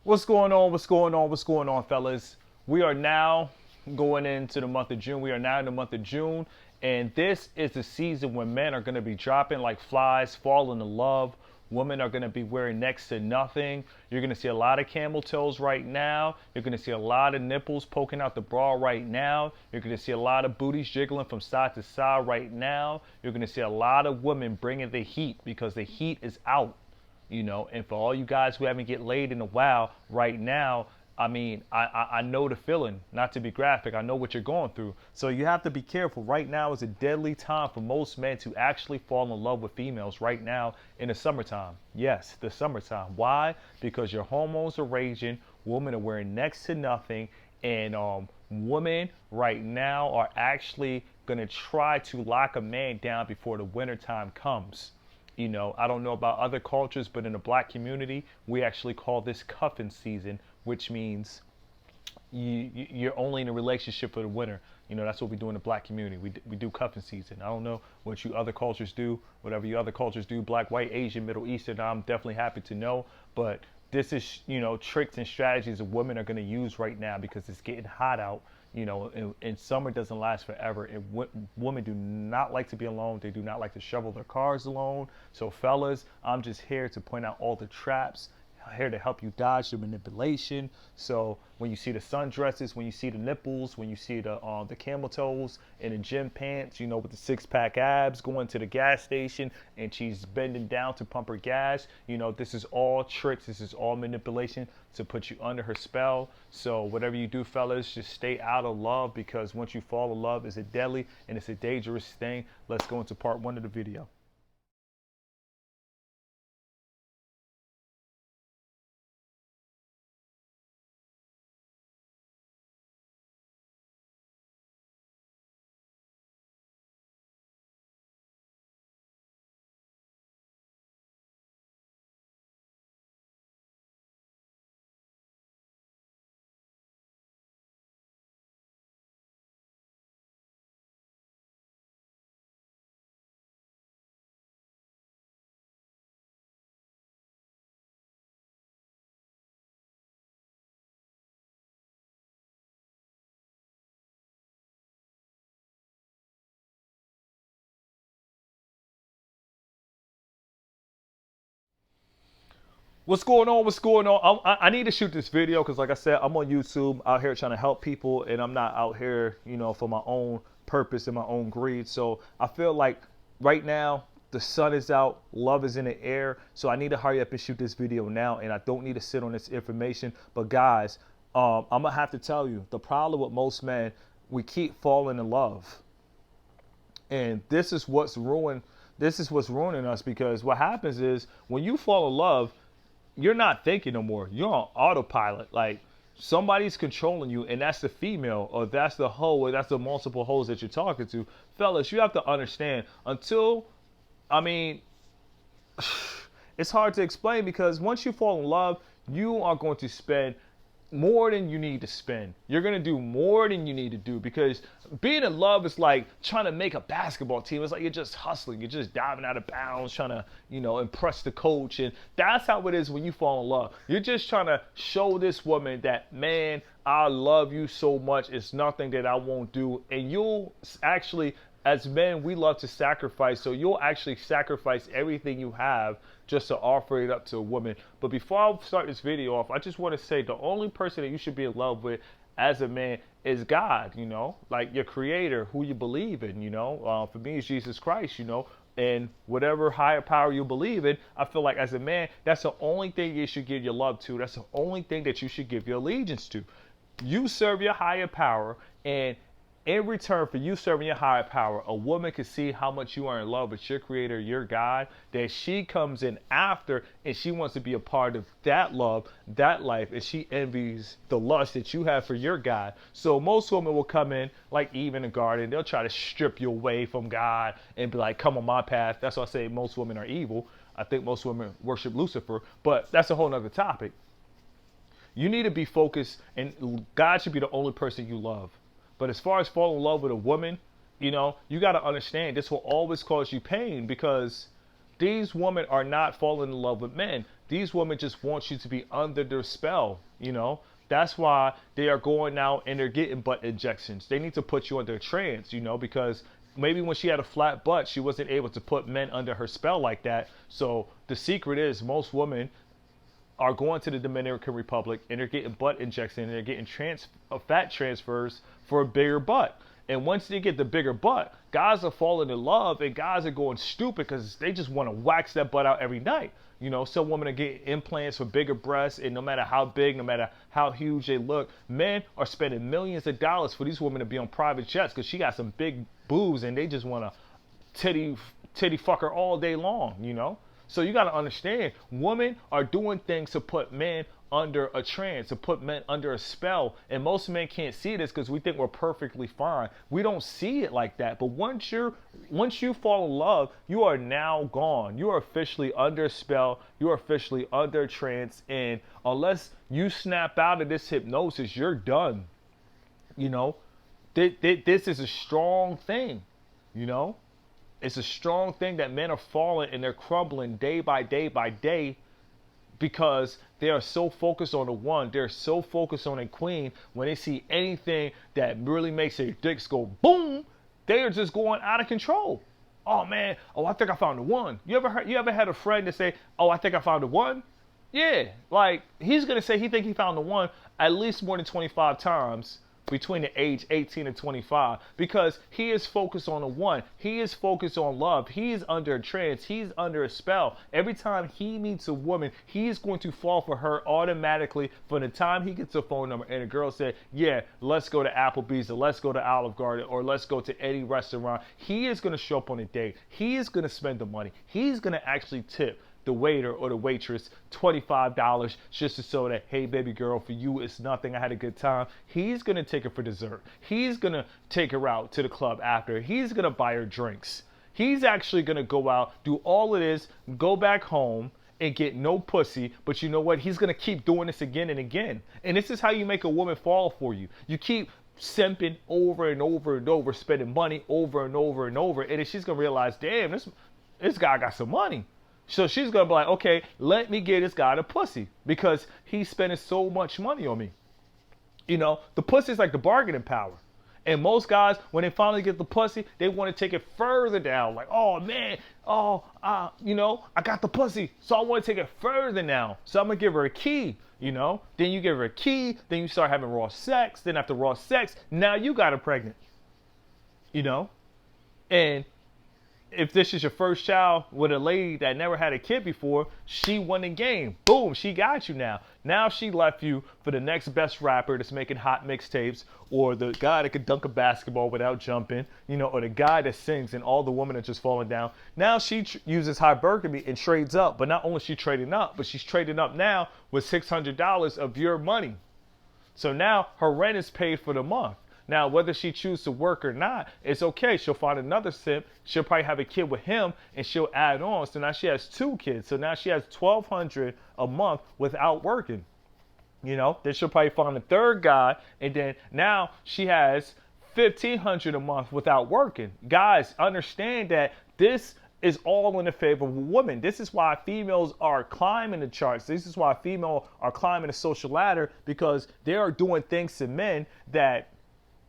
What's going on? What's going on? What's going on, fellas? We are now going into the month of June. We are now in the month of June, and this is the season when men are going to be dropping like flies, falling in love. Women are going to be wearing next to nothing. You're going to see a lot of camel toes right now. You're going to see a lot of nipples poking out the bra right now. You're going to see a lot of booties jiggling from side to side right now. You're going to see a lot of women bringing the heat because the heat is out. And for all you guys who haven't get laid in a while right now, I know the feeling. Not to be graphic, I know what you're going through. So you have to be careful. Right now is a deadly time for most men to actually fall in love with females right now in the summertime. Yes, the summertime. Why? Because your hormones are raging, women are wearing next to nothing, and women right now are actually gonna try to lock a man down before the wintertime comes. I don't know about other cultures, but in the black community, we actually call this cuffing season, which means you're only in a relationship for the winter. That's what we do in the black community. We do cuffing season. I don't know what you other cultures do, whatever you other cultures do, black, white, Asian, Middle Eastern. I'm definitely happy to know. But this is, tricks and strategies that women are going to use right now because it's getting hot out. And summer doesn't last forever. And women do not like to be alone. They do not like to shovel their cars alone. So, fellas, I'm just here to point out all the traps, here to help you dodge the manipulation. So when you see the sundresses, when you see the nipples, when you see the camel toes and the gym pants, with the six-pack abs going to the gas station and she's bending down to pump her gas, this is all tricks. This is all manipulation to put you under her spell. So whatever you do, fellas, just stay out of love because once you fall in love, it's a deadly and it's a dangerous thing. Let's go into part 1 of the video. What's going on? What's going on? I need to shoot this video because, like I said, I'm on YouTube out here trying to help people, and I'm not out here, for my own purpose and my own greed. So I feel like right now the sun is out, love is in the air. So I need to hurry up and shoot this video now, and I don't need to sit on this information. But guys, I'm gonna have to tell you the problem with most men, we keep falling in love, and this is what's ruined. This is what's ruining us because what happens is when you fall in love you're not thinking no more. You're on autopilot. Like somebody's controlling you, and that's the female, or that's the hoe, or that's the multiple hoes that you're talking to. Fellas, you have to understand until, I mean, it's hard to explain because once you fall in love, you are going to spend more than you need to spend. You're going to do more than you need to do because being in love is like trying to make a basketball team. It's like you're just hustling. You're just diving out of bounds, trying to, impress the coach. And that's how it is when you fall in love. You're just trying to show this woman that, man, I love you so much. It's nothing that I won't do. And you'll actually, as men, we love to sacrifice. So you'll actually sacrifice everything you have just to offer it up to a woman. But before I start this video off, I just want to say the only person that you should be in love with as a man is God, like your creator, who you believe in, for me, it's Jesus Christ, and whatever higher power you believe in, I feel like as a man, that's the only thing you should give your love to. That's the only thing that you should give your allegiance to. You serve your higher power, and in return for you serving your higher power, a woman can see how much you are in love with your creator, your God, that she comes in after and she wants to be a part of that love, that life, and she envies the lust that you have for your God. So most women will come in like Eve in the garden. They'll try to strip you away from God and be like, come on my path. That's why I say most women are evil. I think most women worship Lucifer, but that's a whole nother topic. You need to be focused, and God should be the only person you love. But as far as falling in love with a woman, you got to understand this will always cause you pain because These women are not falling in love with men. These women just want you to be under their spell, you know. That's why they are going out and they're getting butt injections. They need to put you under a trance, you know, because maybe when she had a flat butt, she wasn't able to put men under her spell like that. So the secret is most women are going to the Dominican Republic and they're getting butt injections and they're getting fat transfers for a bigger butt. And once they get the bigger butt, guys are falling in love and guys are going stupid because they just want to wax that butt out every night. You know, some women are getting implants for bigger breasts, and no matter how big, no matter how huge they look, men are spending millions of dollars for these women to be on private jets because she got some big boobs and they just want to titty fuck her all day long, you know? So you got to understand, women are doing things to put men under a trance, to put men under a spell. And most men can't see this because we think we're perfectly fine. We don't see it like that. But once you fall in love, you are now gone. You are officially under a spell. You are officially under a trance. And unless you snap out of this hypnosis, you're done. You know, this is a strong thing, you know. It's a strong thing that men are falling and they're crumbling day by day by day because they are so focused on the one. They're so focused on a queen. When they see anything that really makes their dicks go boom, they are just going out of control. Oh man, oh I think I found the one. You ever had a friend that say, oh I think I found the one? Yeah, like he's gonna say he think he found the one at least more than 25 times between the age 18 and 25 because he is focused on the one. He is focused on love. He's under a trance. He's under a spell. Every time he meets a woman, he's going to fall for her automatically from the time he gets a phone number and a girl said, yeah, let's go to Applebee's or let's go to Olive Garden or let's go to any restaurant. He is going to show up on a date. He is going to spend the money. He's going to actually tip the waiter or the waitress $25 just to show that, hey baby girl, for you it's nothing, I had a good time. He's gonna take her for dessert. He's gonna take her out to the club after. He's gonna buy her drinks. He's actually gonna go out, do all of this, go back home and get no pussy. But you know what? He's gonna keep doing this again and again. And this is how you make a woman fall for you. You keep simping over and over and over, spending money over and over and over, and then she's gonna realize, damn, this guy got some money. So she's going to be like, okay, let me get this guy the pussy because he's spending so much money on me. You know, the pussy is like the bargaining power. And most guys, when they finally get the pussy, they want to take it further down. Like, oh, man, you know, I got the pussy, so I want to take it further now. So I'm going to give her a key, you know. Then you give her a key. Then you start having raw sex. Then after raw sex, now you got her pregnant, you know. And if this is your first child with a lady that never had a kid before, she won the game. Boom, she got you now. Now she left you for the next best rapper that's making hot mixtapes, or the guy that could dunk a basketball without jumping, you know, or the guy that sings and all the women are just falling down. Now she uses hypergamy and trades up, but not only is she trading up, but she's trading up now with $600 of your money. So now her rent is paid for the month. Now, whether she chooses to work or not, it's okay. She'll find another simp. She'll probably have a kid with him, and she'll add on. So now she has 2 kids. So now she has $1,200 a month without working. You know, then she'll probably find a third guy, and then now she has $1,500 a month without working. Guys, understand that this is all in the favor of a woman. This is why females are climbing the charts. This is why females are climbing the social ladder, because they are doing things to men that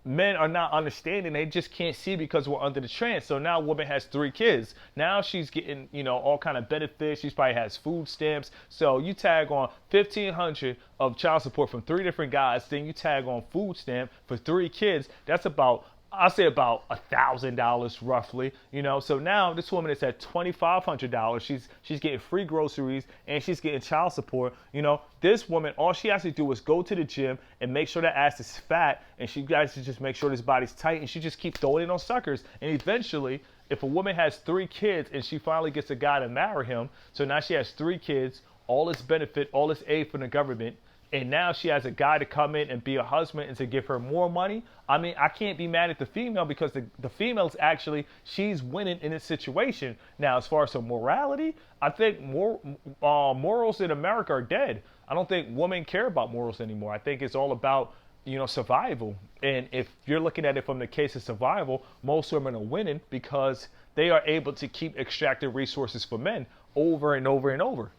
men are not understanding. They just can't see because we're under the trance. So now woman has 3 kids. Now she's getting, you know, all kind of benefits. She probably has food stamps. So you tag on $1,500 of child support from 3 different guys. Then you tag on food stamp for 3 kids. That's about, I'll say about $1,000 roughly, you know. So now this woman is at $2,500. She's getting free groceries and she's getting child support. You know, this woman, all she has to do is go to the gym and make sure that ass is fat, and she has to just make sure this body's tight, and she just keep throwing it on suckers. And eventually, if a woman has 3 kids and she finally gets a guy to marry him, so now she has 3 kids, all this benefit, all this aid from the government. And now she has a guy to come in and be a husband and to give her more money. I mean, I can't be mad at the female because the female's actually, she's winning in this situation. Now, as far as her morality, I think morals in America are dead. I don't think women care about morals anymore. I think it's all about, you know, survival. And if you're looking at it from the case of survival, most women are winning because they are able to keep extracting resources for men over and over and over.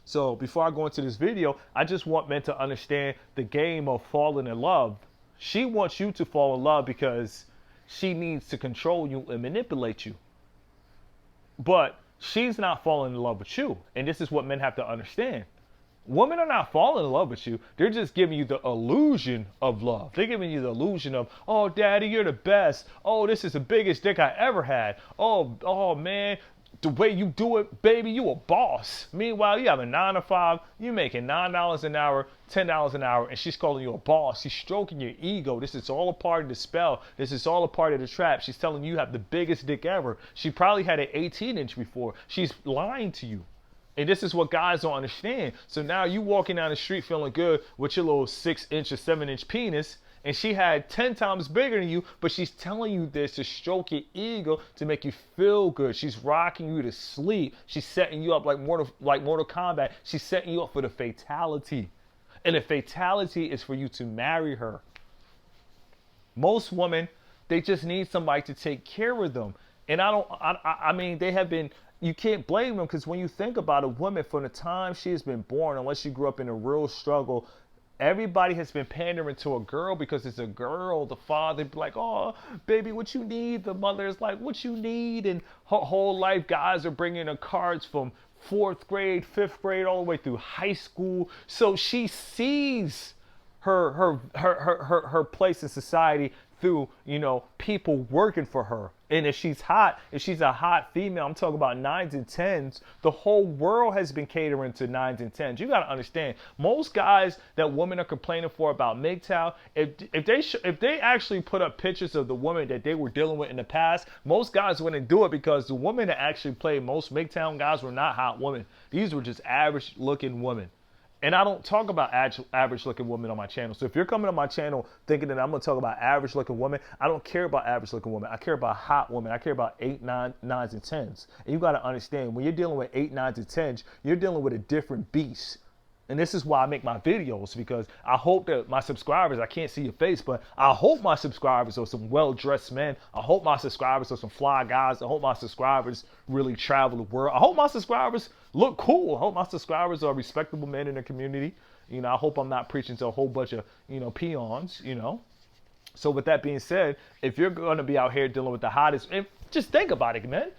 So before I go into this video, I just want men to understand the game of falling in love. She wants you to fall in love because she needs to control you and manipulate you. But she's not falling in love with you. And this is what men have to understand. Women are not falling in love with you. They're just giving you the illusion of love. They're giving you the illusion of, oh, daddy, you're the best. Oh, this is the biggest dick I ever had. Oh, man, the way you do it, baby, you a boss. Meanwhile, you have a 9 to 5. You making $9 an hour, $10 an hour, and she's calling you a boss. She's stroking your ego. This is all a part of the spell. This is all a part of the trap. She's telling you have the biggest dick ever. She probably had an 18-inch before. She's lying to you. And this is what guys don't understand. So now you walking down the street feeling good with your little 6-inch or 7-inch penis, and she had 10 times bigger than you, but she's telling you this to stroke your ego, to make you feel good. She's rocking you to sleep. She's setting you up like Mortal Kombat. She's setting you up for the fatality. And the fatality is for you to marry her. Most women, they just need somebody to take care of them. And I mean, they have been, you can't blame them, because when you think about a woman, from the time she has been born, unless she grew up in a real struggle, everybody has been pandering to a girl because it's a girl. The father be like, oh, baby, what you need? The mother is like, what you need? And her whole life, guys are bringing her cards from 4th grade, 5th grade, all the way through high school. So she sees her place in society through, people working for her. And if she's a hot female, I'm talking about 9s and 10s, the whole world has been catering to 9s and 10s. You got to understand, most guys that women are complaining for about MGTOW, if they actually put up pictures of the woman that they were dealing with in the past, most guys wouldn't do it, because the women that actually played most MGTOW guys were not hot women. These were just average looking women. And I don't talk about average looking women on my channel. So if you're coming on my channel thinking that I'm going to talk about average looking women, I don't care about average looking women. I care about hot women. I care about 8, 9, 9s, and 10s. And you got to understand, when you're dealing with 8, 9s, and 10s, you're dealing with a different beast. And this is why I make my videos, because I hope that my subscribers, I can't see your face, but I hope my subscribers are some well-dressed men. I hope my subscribers are some fly guys. I hope my subscribers really travel the world. I hope my subscribers look cool. I hope my subscribers are respectable men in the community. I hope I'm not preaching to a whole bunch of, peons, So with that being said, if you're going to be out here dealing with the hottest, just think about it, man.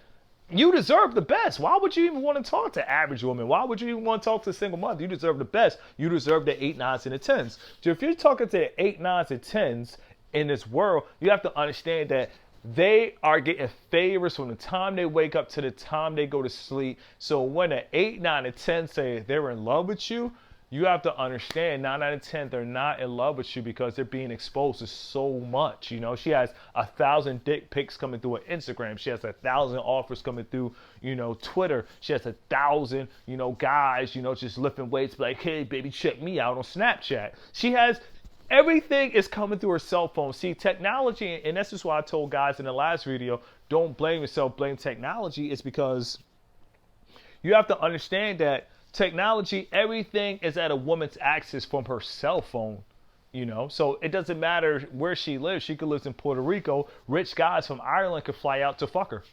You deserve the best. Why would you even want to talk to average women? Why would you even want to talk to a single mother? You deserve the best. You deserve the 8, 9s, and the 10s. So if you're talking to 8, 9s, and 10s in this world, you have to understand that they are getting favors from the time they wake up to the time they go to sleep. So when an 8, 9, and 10 say they're in love with you, you have to understand 9 out of 10, they're not in love with you, because they're being exposed to so much. She has 1,000 dick pics coming through her Instagram. She has 1,000 offers coming through, Twitter. She has 1,000, guys, just lifting weights, like, hey, baby, check me out on Snapchat. She has everything is coming through her cell phone. See, technology, and this is why I told guys in the last video, don't blame yourself, blame technology. It's because you have to understand that technology, everything is at a woman's access from her cell phone, So it doesn't matter where she lives. She could live in Puerto Rico. Rich guys from Ireland could fly out to fuck her.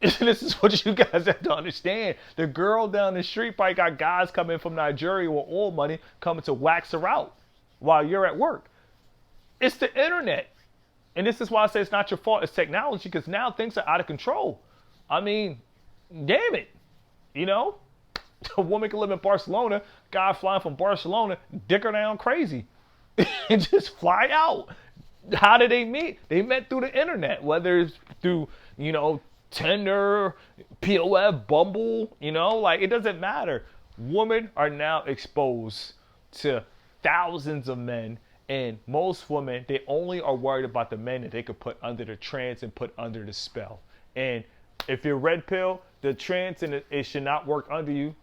This is what you guys have to understand. The girl down the street probably got guys coming from Nigeria with oil money coming to wax her out while you're at work. It's the internet. And this is why I say it's not your fault. It's technology, because now things are out of control. I mean, damn it. A woman can live in Barcelona, guy flying from Barcelona, dick her down crazy, and just fly out. How did they meet? They met through the internet, whether it's through, Tinder, POF, Bumble, it doesn't matter. Women are now exposed to thousands of men, and most women, they only are worried about the men that they could put under the trance and put under the spell. And if you're red pill, the trance and it should not work under you,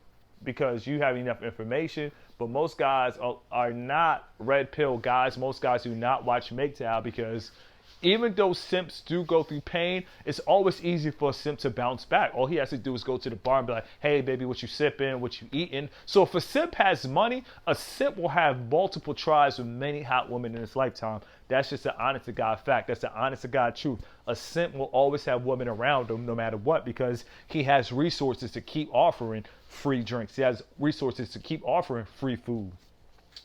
because you have enough information. But most guys are not red pill guys. Most guys do not watch MGTOW, because even though simps do go through pain, it's always easy for a simp to bounce back. All he has to do is go to the bar and be like, hey, baby, what you sipping? What you eating? So if a simp has money, a simp will have multiple tries with many hot women in his lifetime. That's just an honest to God fact. That's the honest to God truth. A simp will always have women around him no matter what, because he has resources to keep offering free drinks. He has resources to keep offering free food.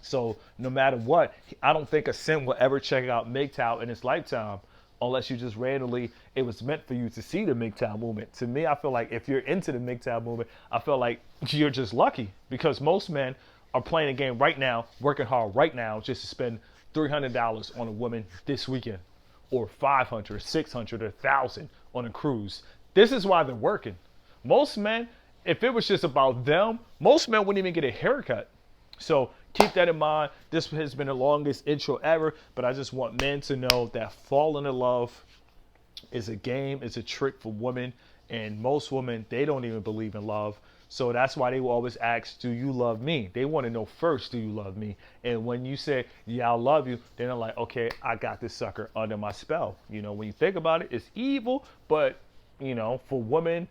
So no matter what, I don't think a simp will ever check out MGTOW in his lifetime unless you just randomly, it was meant for you to see the MGTOW movement. To me, I feel like if you're into the MGTOW movement, I feel like you're just lucky, because most men are playing a game right now, working hard right now just to spend $300 on a woman this weekend, or $500, $600, or $1,000 on a cruise. This is why they're working. Most men, if it was just about them, most men wouldn't even get a haircut. So keep that in mind. This has been the longest intro ever, but I just want men to know that falling in love is a game, it's a trick for women, and most women, they don't even believe in love. So that's why they will always ask, do you love me? They want to know first, do you love me? And when you say, yeah, I love you, then they're like, okay, I got this sucker under my spell. You know, when you think about it, it's evil, but, you know, for women,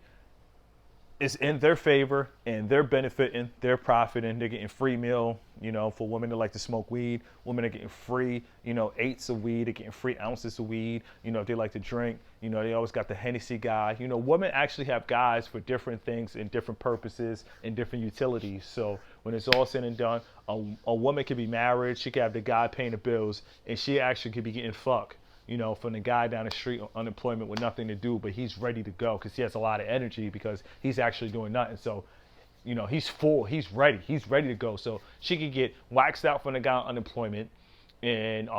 it's in their favor, and they're benefiting, they're profiting, they're getting free meal. You know, for women that like to smoke weed, women are getting free, you know, eighths of weed, they're getting free ounces of weed. You know, if they like to drink, you know, they always got the Hennessy guy. You know, women actually have guys for different things and different purposes and different utilities. So when it's all said and done, a woman could be married, she could have the guy paying the bills, and she actually could be getting fucked, you know, from the guy down the street on unemployment with nothing to do, but he's ready to go because he has a lot of energy because he's actually doing nothing. So, you know, he's full, he's ready to go. So she could get waxed out from the guy on unemployment, and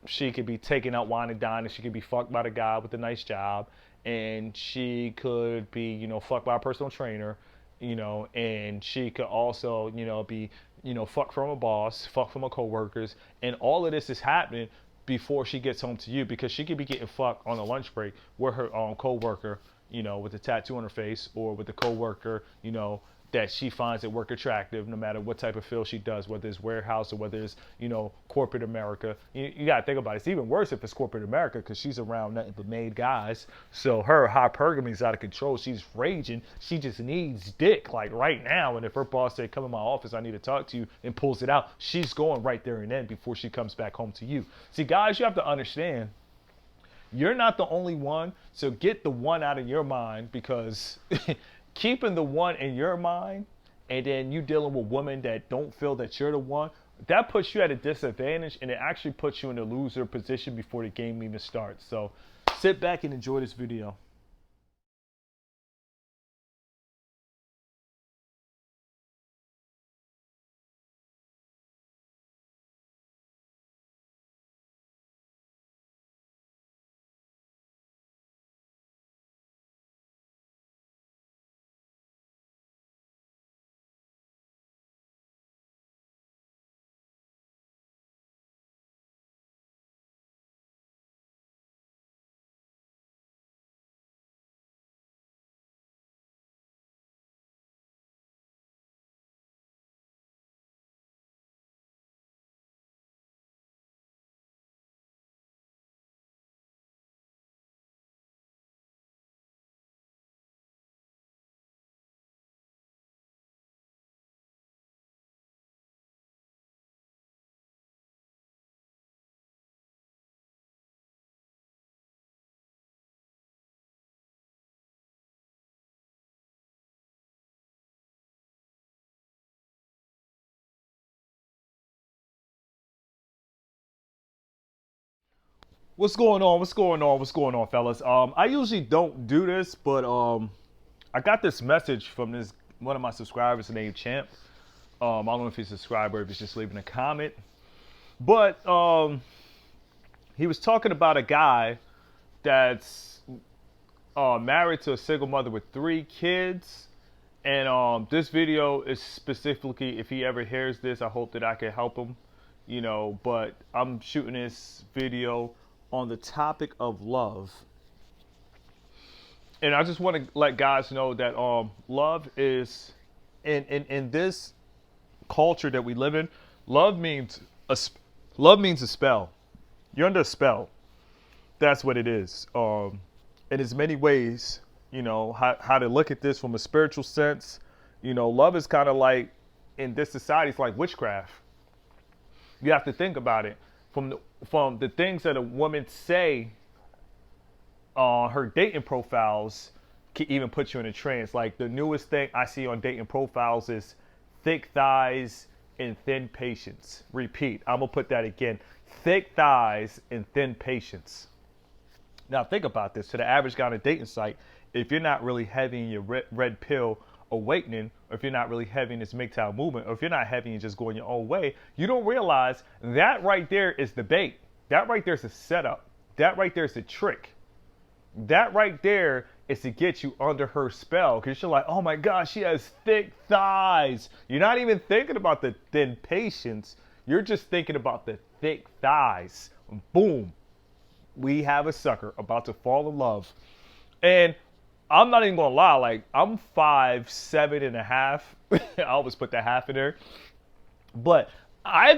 she could be taken out wine and dine, and she could be fucked by the guy with a nice job, and she could be, you know, fucked by a personal trainer, you know, and she could also, you know, be, you know, fucked from a boss, fucked from her coworkers, and all of this is happening before she gets home to you, because she could be getting fucked on a lunch break with her coworker, you know, with a tattoo on her face, or with a coworker, you know, that she finds at work attractive, no matter what type of field she does, whether it's warehouse or whether it's, you know, corporate America. You got to think about it. It's even worse if it's corporate America, because she's around nothing but made guys. So her hypergamy is out of control. She's raging. She just needs dick, like right now. And if her boss said, come in my office, I need to talk to you, and pulls it out, she's going right there and then before she comes back home to you. See, guys, you have to understand, you're not the only one. So get the one out of your mind, because keeping the one in your mind, and then you dealing with women that don't feel that you're the one, that puts you at a disadvantage, and it actually puts you in a loser position before the game even starts. So sit back and enjoy this video. What's going on? What's going on? What's going on, fellas? I usually don't do this, but I got this message from this one of my subscribers named Champ. I don't know if he's a subscriber, if he's just leaving a comment, but he was talking about a guy that's married to a single mother with 3 kids. And this video is specifically, if he ever hears this, I hope that I can help him, you know, but I'm shooting this video on the topic of love. And I just want to let guys know that love is, in this culture that we live in, love means a spell. You're under a spell. That's what it is. In as many ways, how to look at this from a spiritual sense. Love is kind of like, in this society, it's like witchcraft. You have to think about it from the things that a woman say on her dating profiles can even put you in a trance. Like the newest thing I see on dating profiles is thick thighs and thin patience. Repeat, I'm gonna put that again. Thick thighs and thin patience. Now think about this. To the average guy on a dating site, if you're not really heavy in your red pill awakening, or if you're not really heavy in this MGTOW movement, or if you're not heavy and just going your own way, you don't realize that right there is the bait. That right there is a setup. That right there is a trick. That right there is to get you under her spell, because you're like, oh my gosh, she has thick thighs. You're not even thinking about the thin patience. You're just thinking about the thick thighs. Boom. We have a sucker about to fall in love. And I'm not even gonna lie, like I'm 5'7.5". I always put the half in there. But I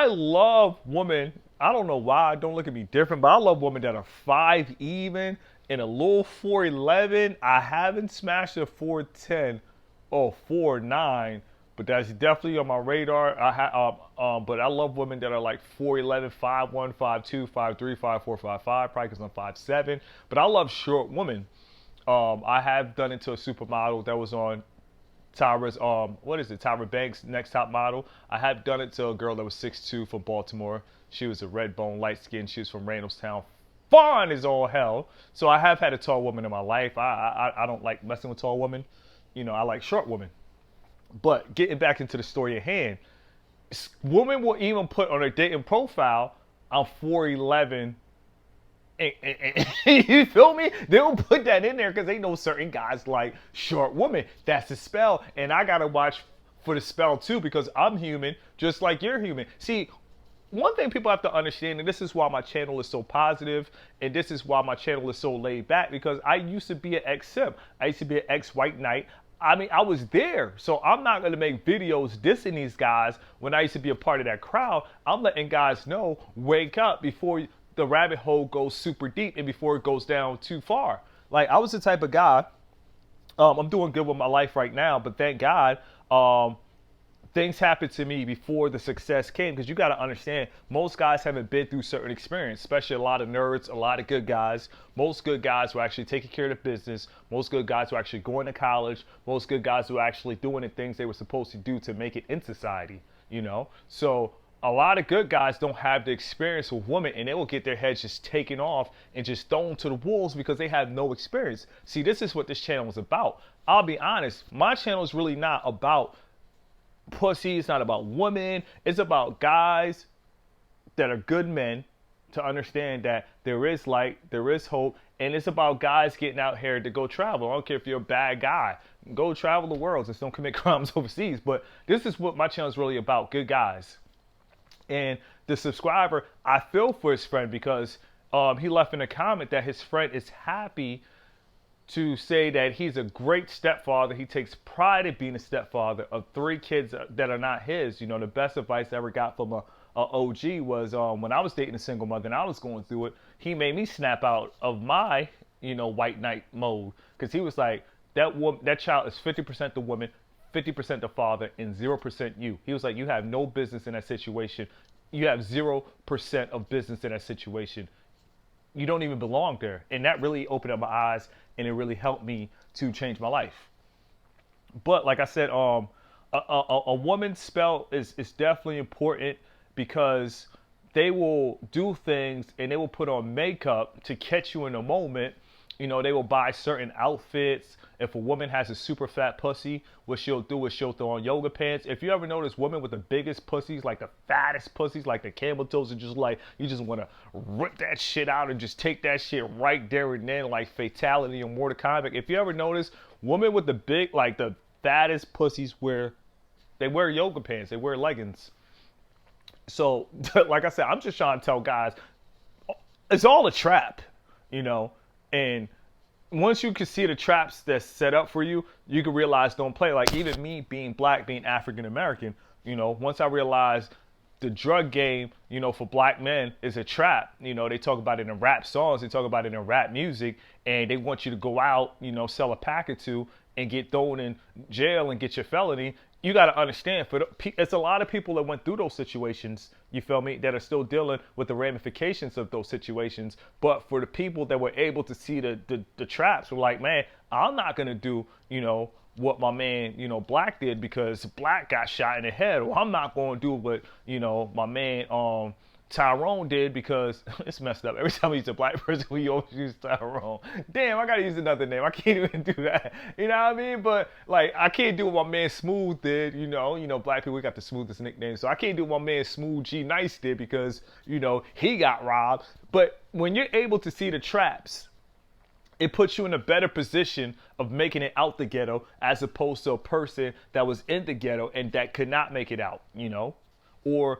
love women. I don't know why. Don't look at me different, but I love women that are 5 even and a little 4'11". I haven't smashed a 4'10" or 4'9", but that's definitely on my radar. But I love women that are like 4'11", 5'1", 5'2", 5'3", 5'4", 5'5", probably because I'm 5'7". But I love short women. I have done it to a supermodel that was on Tyra's, Tyra Banks' Next Top Model. I have done it to a girl that was 6'2" from Baltimore. She was a red bone, light skin. She was from Randallstown. Fun as all hell. So I have had a tall woman in my life. I don't like messing with tall women. I like short women. But getting back into the story at hand, women will even put on their dating profile, I'm 4'11". You feel me? They'll put that in there because they know certain guys like short women. That's the spell. And I got to watch for the spell too, because I'm human just like you're human. See, one thing people have to understand, and this is why my channel is so positive, and this is why my channel is so laid back, because I used to be an ex-simp. I used to be an ex-white knight. I mean, I was there. So I'm not going to make videos dissing these guys when I used to be a part of that crowd. I'm letting guys know, wake up before the rabbit hole goes super deep and before it goes down too far. Like, I was the type of guy, I'm doing good with my life right now, but thank God, things happened to me before the success came, because you got to understand, most guys haven't been through certain experience, especially a lot of nerds, a lot of good guys. Most good guys were actually taking care of the business. Most good guys were actually going to college. Most good guys were actually doing the things they were supposed to do to make it in society, So a lot of good guys don't have the experience with women, and they will get their heads just taken off and just thrown to the wolves because they have no experience. See, this is what this channel is about. I'll be honest, my channel is really not about pussy. It's not about women. It's about guys that are good men to understand that there is light, there is hope, and it's about guys getting out here to go travel. I don't care if you're a bad guy. Go travel the world. Just don't commit crimes overseas. But this is what my channel is really about, good guys. And the subscriber, I feel for his friend, because he left in a comment that his friend is happy to say that he's a great stepfather. He takes pride in being a stepfather of 3 kids that are not his. The best advice I ever got from a OG was when I was dating a single mother and I was going through it, he made me snap out of my, white knight mode. Because he was like, that child is 50% the woman, 50% the father, and 0% you. He was like, you have no business in that situation. You have 0% of business in that situation. You don't even belong there. And that really opened up my eyes, and it really helped me to change my life. But like I said, a woman's spell is definitely important, because they will do things and they will put on makeup to catch you in a moment. They will buy certain outfits. If a woman has a super fat pussy, what she'll do is she'll throw on yoga pants. If you ever notice women with the biggest pussies, like the fattest pussies, like the camel toes, are just like, you just want to rip that shit out and just take that shit right there and then, like Fatality in Mortal Kombat. If you ever notice, women with the big, like the fattest pussies wear yoga pants. They wear leggings. So, like I said, I'm just trying to tell guys, it's all a trap, and once you can see the traps that's set up for you, you can realize don't play. Like even me being black, being African American, once I realized the drug game, for black men is a trap. They talk about it in rap songs, they talk about it in rap music, and they want you to go out, sell a pack or two and get thrown in jail and get your felony. You got to understand, it's a lot of people that went through those situations, you feel me, that are still dealing with the ramifications of those situations. But for the people that were able to see the traps, were like, man, I'm not going to do, what my man, Black did because Black got shot in the head. Or I'm not going to do what, my man, Tyrone did because it's messed up. Every time we use a black person, we always use Tyrone. Damn, I gotta use another name. I can't even do that. You know what I mean? But like, I can't do what my man Smooth did. Black people, we got the smoothest nickname, so I can't do what my man Smooth G Nice did because he got robbed. But when you're able to see the traps, it puts you in a better position of making it out the ghetto as opposed to a person that was in the ghetto and that could not make it out. Or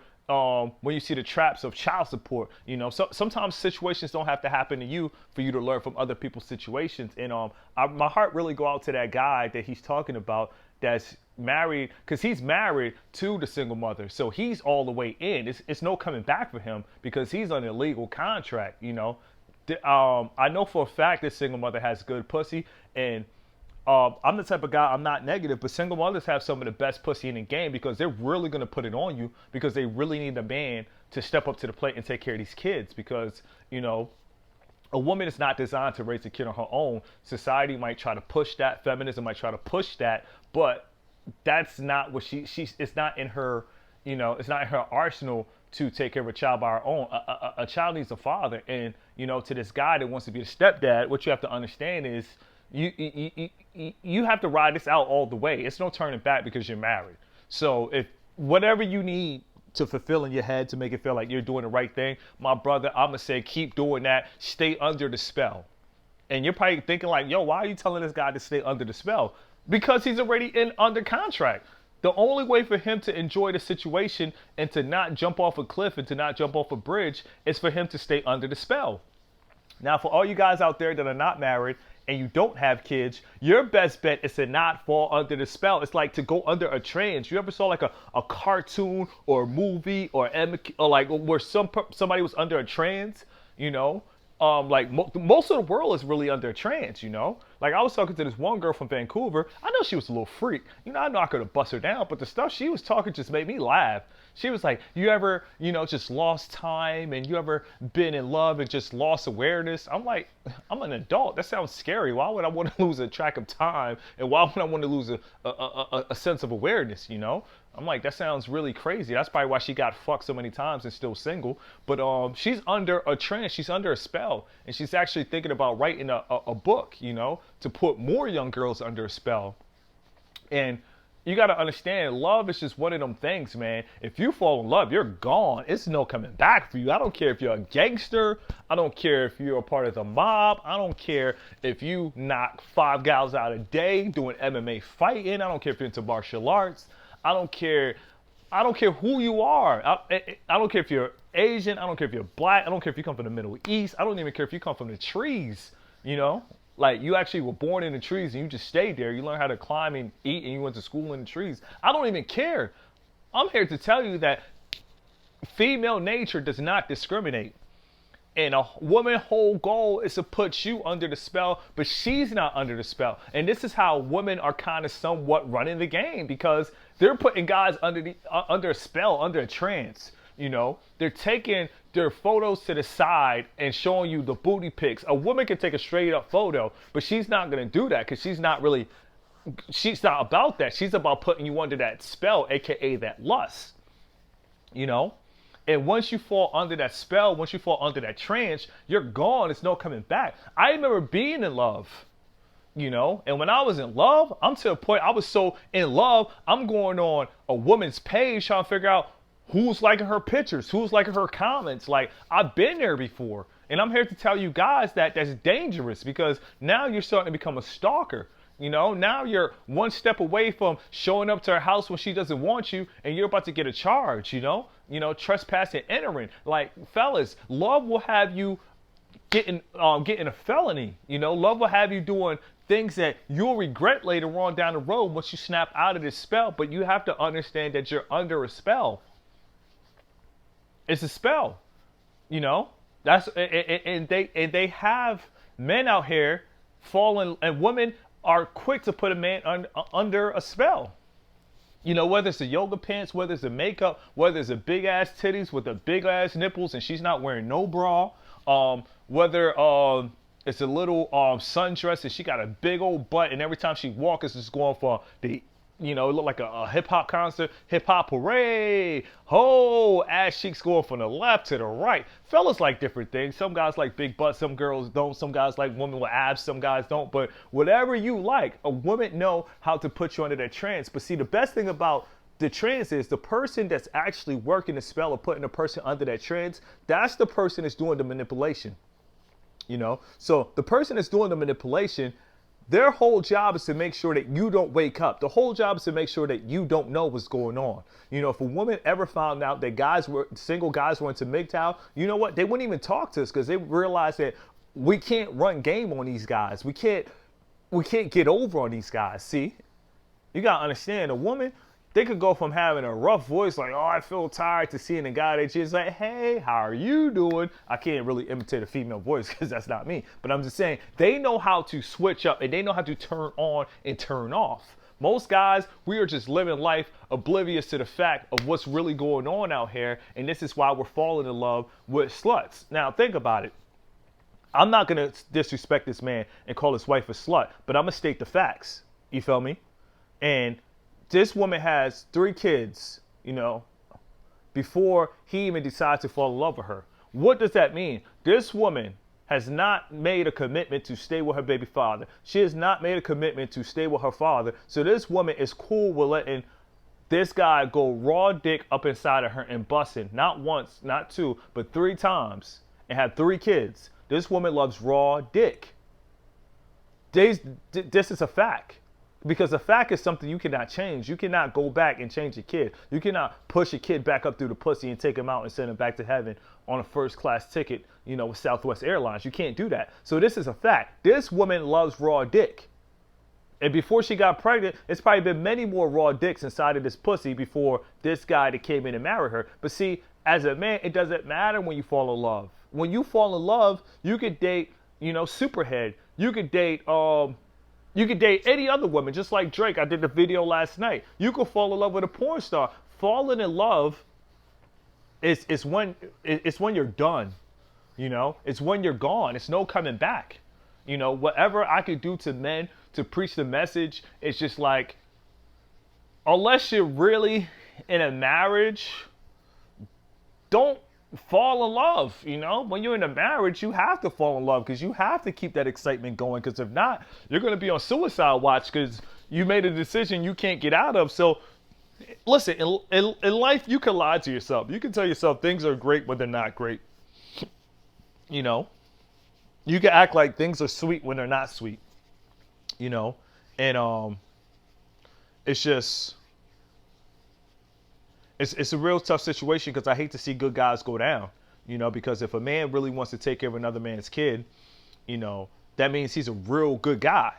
when you see the traps of child support, so sometimes situations don't have to happen to you for you to learn from other people's situations. And my heart really go out to that guy that he's talking about that's married, because he's married to the single mother. So he's all the way in. It's no coming back for him because he's on a legal contract, I know for a fact this single mother has good pussy, and I'm the type of guy, I'm not negative, but single mothers have some of the best pussy in the game because they're really going to put it on you because they really need a man to step up to the plate and take care of these kids because, a woman is not designed to raise a kid on her own. Society might try to push that, feminism might try to push that, but that's not what it's not in her, it's not in her arsenal to take care of a child by her own. A child needs a father, and, to this guy that wants to be the stepdad, what you have to understand is, you have to ride this out all the way. It's no turning back because you're married. So if whatever you need to fulfill in your head to make it feel like you're doing the right thing, my brother, I'm going to say keep doing that. Stay under the spell. And you're probably thinking like, yo, why are you telling this guy to stay under the spell? Because he's already under contract. The only way for him to enjoy the situation and to not jump off a cliff and to not jump off a bridge is for him to stay under the spell. Now, for all you guys out there that are not married and you don't have kids, your best bet is to not fall under the spell. It's like to go under a trance. You ever saw like a cartoon or a movie or like where somebody was under a trance, like most of the world is really under a trance, Like I was talking to this one girl from Vancouver. I know she was a little freak. I know I could have bust her down, but the stuff she was talking just made me laugh. She was like, you ever, just lost time and you ever been in love and just lost awareness? I'm like, I'm an adult. That sounds scary. Why would I want to lose a track of time? And why would I want to lose a sense of awareness, I'm like, that sounds really crazy. That's probably why she got fucked so many times and still single. But she's under a trance. She's under a spell. And she's actually thinking about writing a book, to put more young girls under a spell. And you got to understand, love is just one of them things, man. If you fall in love, you're gone. It's no coming back for you. I don't care if you're a gangster. I don't care if you're a part of the mob. I don't care if you knock 5 gals out a day doing MMA fighting. I don't care if you're into martial arts. I don't care who you are. I don't care if you're Asian. I don't care if you're black. I don't care if you come from the Middle East. I don't even care if you come from the trees, Like you actually were born in the trees and you just stayed there. You learned how to climb and eat and you went to school in the trees. I don't even care. I'm here to tell you that female nature does not discriminate. And a woman's whole goal is to put you under the spell, but she's not under the spell. And this is how women are kind of somewhat running the game because they're putting guys under a spell, under a trance. They're taking their photos to the side and showing you the booty pics. A woman can take a straight up photo, but she's not going to do that because she's not about that. She's about putting you under that spell, aka that lust, And once you fall under that spell, once you fall under that trance, you're gone. It's no coming back. I remember being in love, and when I was in love, I'm to a point I was so in love, I'm going on a woman's page trying to figure out who's liking her pictures, who's liking her comments. Like, I've been there before. And I'm here to tell you guys that that's dangerous because now you're starting to become a stalker. Now you're one step away from showing up to her house when she doesn't want you and you're about to get a charge, trespassing, entering. Like, fellas, love will have you getting a felony. Love will have you doing things that you'll regret later on down the road once you snap out of this spell. But you have to understand that you're under a spell. It's a spell. You know, that's and they have men out here falling, and women are quick to put a man under a spell. You know, whether it's the yoga pants, whether it's the makeup, whether it's the big ass titties with the big ass nipples and she's not wearing no bra, whether it's a little sundress and she got a big old butt and every time she walks it's just going for the, you know, it look like a hip hop concert, hip hop parade. Oh, ass cheeks going from the left to the right. Fellas like different things. Some guys like big butts, some girls don't. Some guys like women with abs, some guys don't. But whatever you like, a woman know how to put you under that trance. But see, the best thing about the trance is the person that's actually working the spell of putting a person under that trance, that's the person that's doing the manipulation. You know? So the person that's doing the manipulation, their whole job is to make sure that you don't wake up. The whole job is to make sure that you don't know what's going on. You know, if a woman ever found out that single guys were into MGTOW, you know what? They wouldn't even talk to us because they realize that we can't run game on these guys. We can't get over on these guys. See, you gotta understand, a woman, they could go from having a rough voice like, oh, I feel tired, to seeing a guy that's just like, hey, how are you doing? I can't really imitate a female voice because that's not me. But I'm just saying, they know how to switch up and they know how to turn on and turn off. Most guys, we are just living life oblivious to the fact of what's really going on out here. And this is why we're falling in love with sluts. Now, think about it. I'm not going to disrespect this man and call his wife a slut, but I'm going to state the facts. You feel me? And this woman has 3 kids, you know, before he even decides to fall in love with her. What does that mean? This woman has not made a commitment to stay with her baby father. She has not made a commitment to stay with her father. So this woman is cool with letting this guy go raw dick up inside of her and busting, not once, not 2, but 3 times, and have 3 kids. This woman loves raw dick. This is a fact. Because a fact is something you cannot change. You cannot go back and change a kid. You cannot push a kid back up through the pussy and take him out and send him back to heaven on a first class ticket, you know, with Southwest Airlines. You can't do that. So this is a fact. This woman loves raw dick. And before she got pregnant, it's probably been many more raw dicks inside of this pussy before this guy that came in and married her. But see, as a man, it doesn't matter when you fall in love. When you fall in love, you could date, you know, Superhead. You could date, you could date any other woman, just like Drake. I did the video last night. You could fall in love with a porn star. Falling in love is when you're done. You know, it's when you're gone. It's no coming back. You know, whatever I could do to men to preach the message, it's just like, unless you're really in a marriage, don't fall in love. You know, when you're in a marriage, you have to fall in love because you have to keep that excitement going, because if not, you're going to be on suicide watch because you made a decision you can't get out of. So listen, in life, you can lie to yourself. You can tell yourself things are great when they're not great. You know, you can act like things are sweet when they're not sweet. You know, and it's just, it's a real tough situation because I hate to see good guys go down, you know, because if a man really wants to take care of another man's kid, you know, that means he's a real good guy.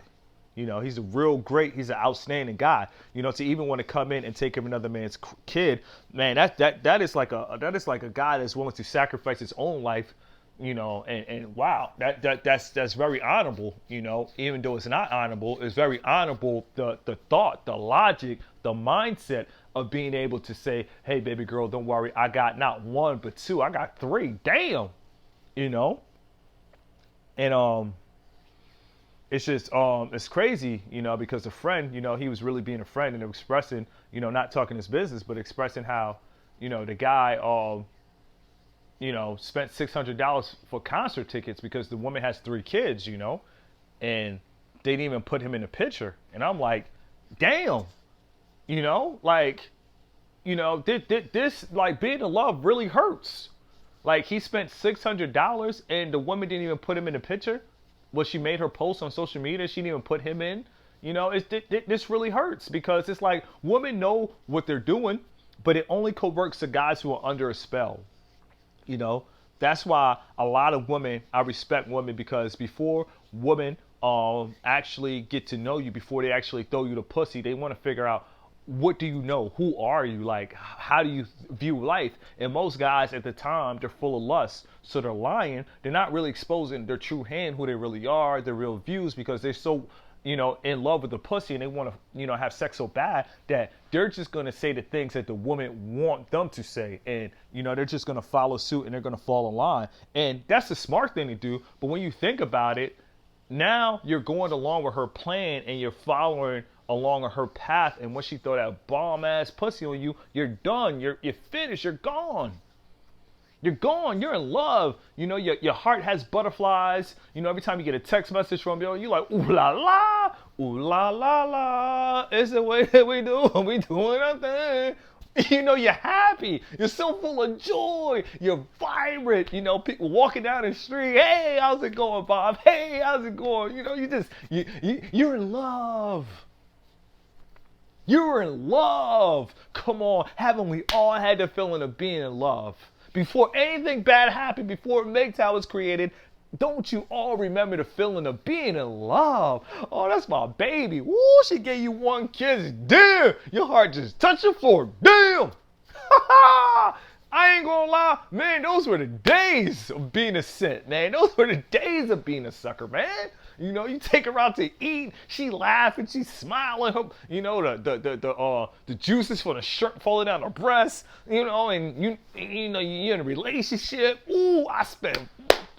You know, he's he's an outstanding guy. You know, to even want to come in and take care of another man's kid, man, that is like a guy that's willing to sacrifice his own life, you know, and wow, that's very honorable, you know, even though it's not honorable, it's very honorable, the thought, the logic, the mindset of being able to say, hey, baby girl, don't worry, I got not 1, but 2, I got 3, damn, you know, and it's just, it's crazy, you know, because a friend, you know, he was really being a friend and expressing, you know, not talking his business, but expressing how, you know, the guy, you know, spent $600 for concert tickets because the woman has 3 kids, you know, and they didn't even put him in the picture. And I'm like, damn, you know, like, you know, this like being in love really hurts. Like he spent $600 and the woman didn't even put him in the picture. Well, she made her post on social media. She didn't even put him in. You know, this really hurts because it's like women know what they're doing, but it only works to guys who are under a spell. You know, that's why a lot of women, I respect women, because before women actually get to know you, before they actually throw you the pussy, they want to figure out what do you know? Who are you? Like, how do you view life? And most guys at the time, they're full of lust. So they're lying. They're not really exposing their true hand, who they really are, their real views, because they're so, in love with the pussy, and they want to, have sex so bad that they're just going to say the things that the women want them to say. And, they're just going to follow suit, and they're going to fall in line. And that's the smart thing to do. But when you think about it, now you're going along with her plan, and you're following along her path. And when she throw that bomb ass pussy on you, you're done. You're finished. You're gone. You're gone. You're in love. Your heart has butterflies. Every time you get a text message from you, you're like, ooh la la, ooh la la la. It's the way that we do. We doing our thing. You're happy. You're so full of joy. You're vibrant. People walking down the street. Hey, how's it going, Bob? Hey, how's it going? You're in love. You're in love. Come on. Haven't we all had the feeling of being in love? Before anything bad happened, before MGTOW was created, don't you all remember the feeling of being in love? Oh, that's my baby. Woo, she gave you one kiss. Damn, your heart just touched the floor. Damn. I ain't gonna lie, man, those were the days of being a simp, man. Those were the days of being a sucker, man. You take her out to eat, she laughing, she smiling, the juices from the shirt falling down her breast, and you're in a relationship. Ooh, I spent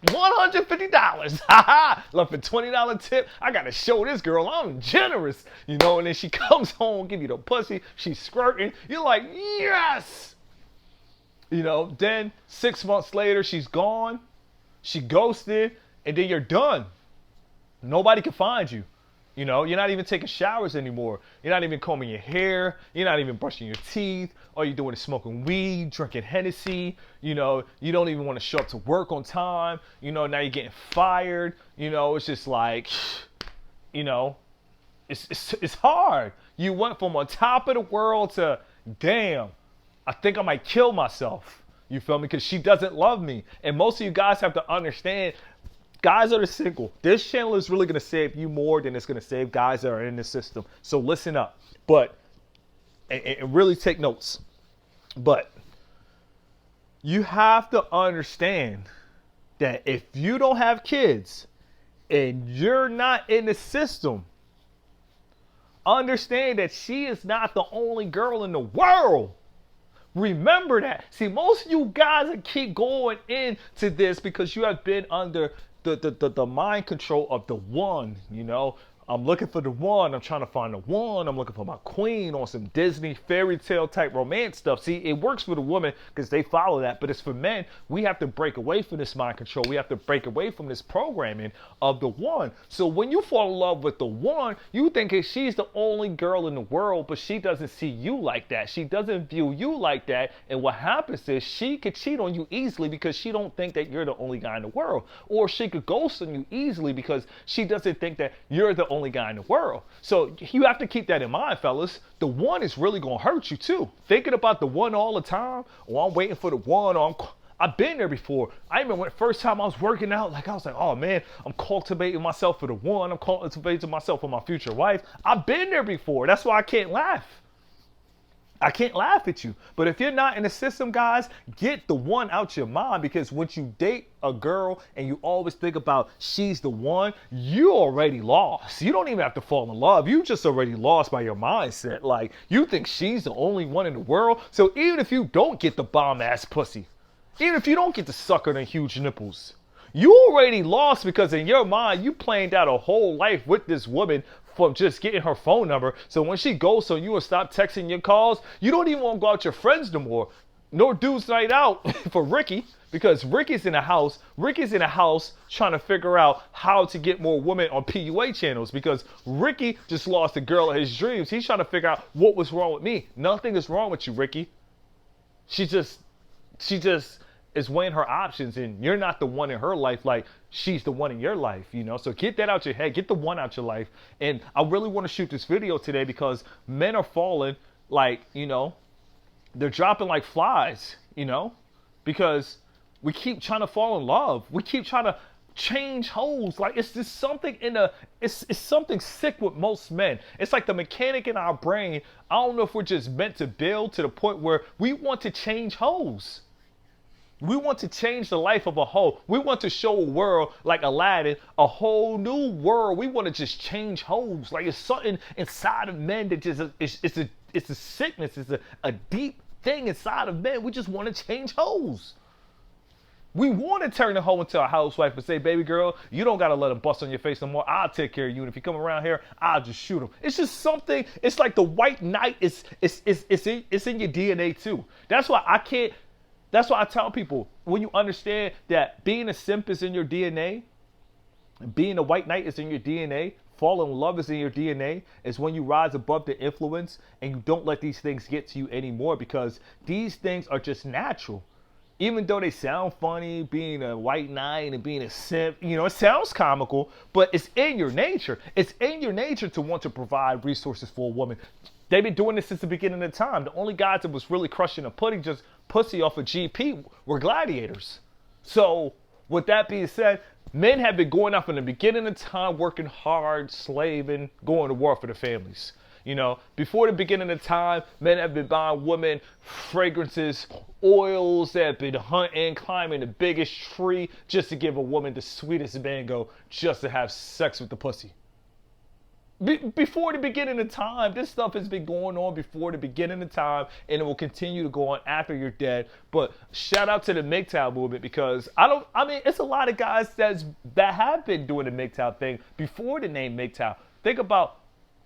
$150. Left a $20 tip. I gotta show this girl I'm generous, and then she comes home, give you the pussy, she's squirting. You're like, yes. Then 6 months later, she's gone, she ghosted, and then you're done. Nobody can find you. You're not even taking showers anymore. You're not even combing your hair. You're not even brushing your teeth. All you're doing is smoking weed, drinking Hennessy. You don't even want to show up to work on time. Now you're getting fired. It's just like, it's hard. You went from on top of the world to, damn, I think I might kill myself. You feel me? Because she doesn't love me. And most of you guys have to understand, guys that are single, this channel is really going to save you more than it's going to save guys that are in the system. So listen up. But, and really take notes. But you have to understand that if you don't have kids and you're not in the system, understand that she is not the only girl in the world. Remember that. See, most of you guys keep going into this because you have been under the mind control of the one. I'm looking for the one. I'm trying to find the one. I'm looking for my queen on some Disney fairy tale type romance stuff. See, it works for the women because they follow that, but it's for men. We have to break away from this mind control. We have to break away from this programming of the one. So when you fall in love with the one, you think she's the only girl in the world, but she doesn't see you like that. She doesn't view you like that. And what happens is she could cheat on you easily because she don't think that you're the only guy in the world. Or she could ghost on you easily because she doesn't think that you're the only guy in the world. So you have to keep that in mind, fellas. The one is really gonna hurt you too. Thinking about the one all the time, or I'm waiting for the one, or I've been there before. I remember when the first time I was working out, I was like, oh man, I'm cultivating myself for the one. I'm cultivating myself for my future wife. I've been there before. That's why I can't laugh. I can't laugh at you. But if you're not in the system, guys, get the one out your mind, because once you date a girl and you always think about she's the one, you already lost. You don't even have to fall in love. You just already lost by your mindset. Like, you think she's the only one in the world. So even if you don't get the bomb ass pussy, even if you don't get the sucker and huge nipples, you already lost, because in your mind, you planned out a whole life with this woman from just getting her phone number. So when she goes on you and stop texting your calls, you don't even want to go out with your friends no more. No dude's night out for Ricky, because Ricky's in the house. Ricky's in the house trying to figure out how to get more women on PUA channels, because Ricky just lost a girl of his dreams. He's trying to figure out what was wrong with me. Nothing is wrong with you, Ricky. She just is weighing her options, and you're not the one in her life like she's the one in your life, So get that out your head. Get the one out your life. And I really want to shoot this video today because men are falling like, they're dropping like flies, because we keep trying to fall in love. We keep trying to change hoes. Like, it's just something it's something sick with most men. It's like the mechanic in our brain. I don't know if we're just meant to build to the point where we want to change hoes. We want to change the life of a hoe. We want to show a world like Aladdin, a whole new world. We want to just change hoes. Like, it's something inside of men that just it's a sickness. It's a deep thing inside of men. We just want to change hoes. We want to turn the hoe into a housewife and say, baby girl, you don't got to let him bust on your face no more. I'll take care of you. And if you come around here, I'll just shoot him. It's just something. It's like the white knight is it's in your DNA too. That's why I tell people, when you understand that being a simp is in your DNA, being a white knight is in your DNA, falling in love is in your DNA, is when you rise above the influence and you don't let these things get to you anymore, because these things are just natural. Even though they sound funny, being a white knight and being a simp, it sounds comical, but it's in your nature. It's in your nature to want to provide resources for a woman. They've been doing this since the beginning of time. The only guys that was really crushing and putting just pussy off of GP were gladiators. So, with that being said, men have been going out from the beginning of time, working hard, slaving, going to war for their families. Before the beginning of time, men have been buying women fragrances, oils. They have been hunting, climbing the biggest tree just to give a woman the sweetest mango, just to have sex with the pussy. Before the beginning of time, this stuff has been going on before the beginning of time, and it will continue to go on after you're dead. But shout out to the MGTOW movement, because it's a lot of guys that have been doing the MGTOW thing before the name MGTOW. Think about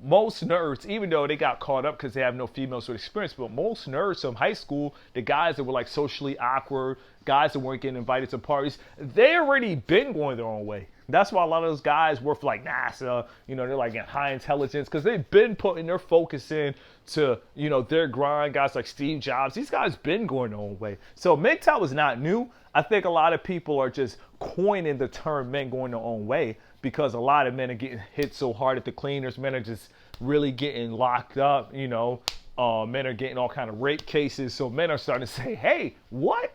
most nerds, even though they got caught up because they have no females with experience, but most nerds from high school, the guys that were like socially awkward, guys that weren't getting invited to parties, they already been going their own way. That's why a lot of those guys work for like NASA, they're like in high intelligence, because they've been putting their focus in to, their grind. Guys like Steve Jobs, these guys been going their own way. So MGTOW is not new. I think a lot of people are just coining the term men going their own way, because a lot of men are getting hit so hard at the cleaners. Men are just really getting locked up, men are getting all kind of rape cases. So men are starting to say, hey, what?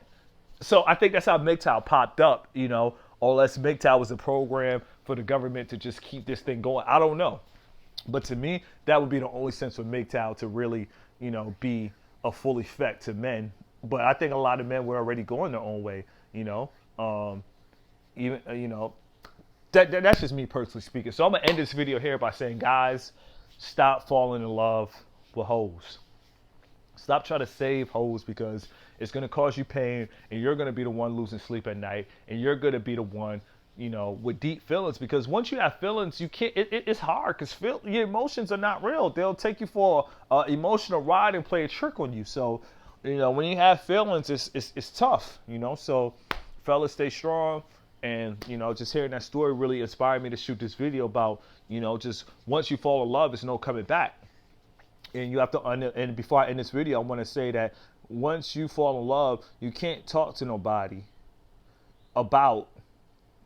So I think that's how MGTOW popped up, or unless MGTOW was a program for the government to just keep this thing going. I don't know. But to me, that would be the only sense for MGTOW to really, be a full effect to men. But I think a lot of men were already going their own way, that's just me personally speaking. So I'm going to end this video here by saying, guys, stop falling in love with hoes. Stop trying to save hoes, because it's going to cause you pain, and you're going to be the one losing sleep at night, and you're going to be the one, with deep feelings, because once you have feelings, you can't, it's hard, because your emotions are not real. They'll take you for an emotional ride and play a trick on you. So, when you have feelings, it's tough, so fellas, stay strong. And, just hearing that story really inspired me to shoot this video about, just once you fall in love, there's no coming back. And you have to, and before I end this video, I want to say that once you fall in love, you can't talk to nobody about,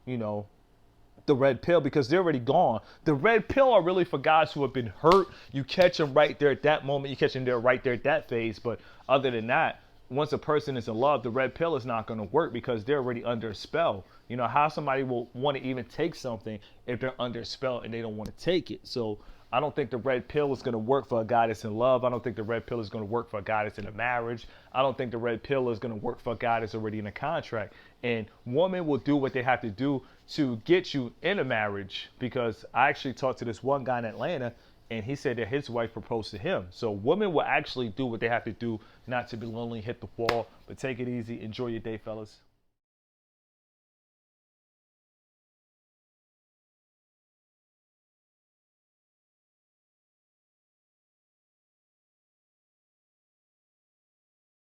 the red pill, because they're already gone. The red pill are really for guys who have been hurt. You catch them right there at that moment. You catch them there right there at that phase. But other than that, once a person is in love, the red pill is not going to work, because they're already under a spell. How somebody will want to even take something if they're under a spell and they don't want to take it. So I don't think the red pill is going to work for a guy that's in love. I don't think the red pill is going to work for a guy that's in a marriage. I don't think the red pill is going to work for a guy that's already in a contract. And women will do what they have to do to get you in a marriage, because I actually talked to this one guy in Atlanta, and he said that his wife proposed to him. So women will actually do what they have to do not to be lonely, hit the wall. But take it easy. Enjoy your day, fellas.